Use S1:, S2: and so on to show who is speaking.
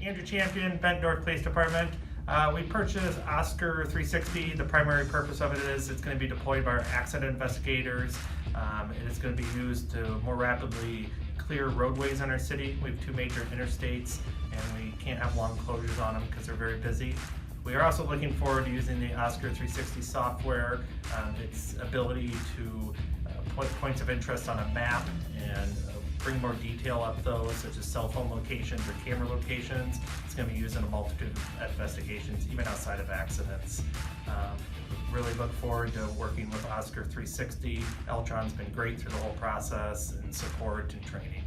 S1: Andrew Champion, Bettendorf Police Department. We purchased OSCR360. The primary purpose of it is it's going to be deployed by our accident investigators. It is going to be used to more rapidly clear roadways in our city. We have two major interstates and we can't have long closures on them because they're very busy. We are also looking forward to using the OSCR360 software, its ability to put points of interest on a map and bring more detail up those, such as cell phone locations or camera locations. It's going to be used in a multitude of investigations, even outside of accidents. Really look forward to working with OSCR360. L-Tron's been great through the whole process and support and training.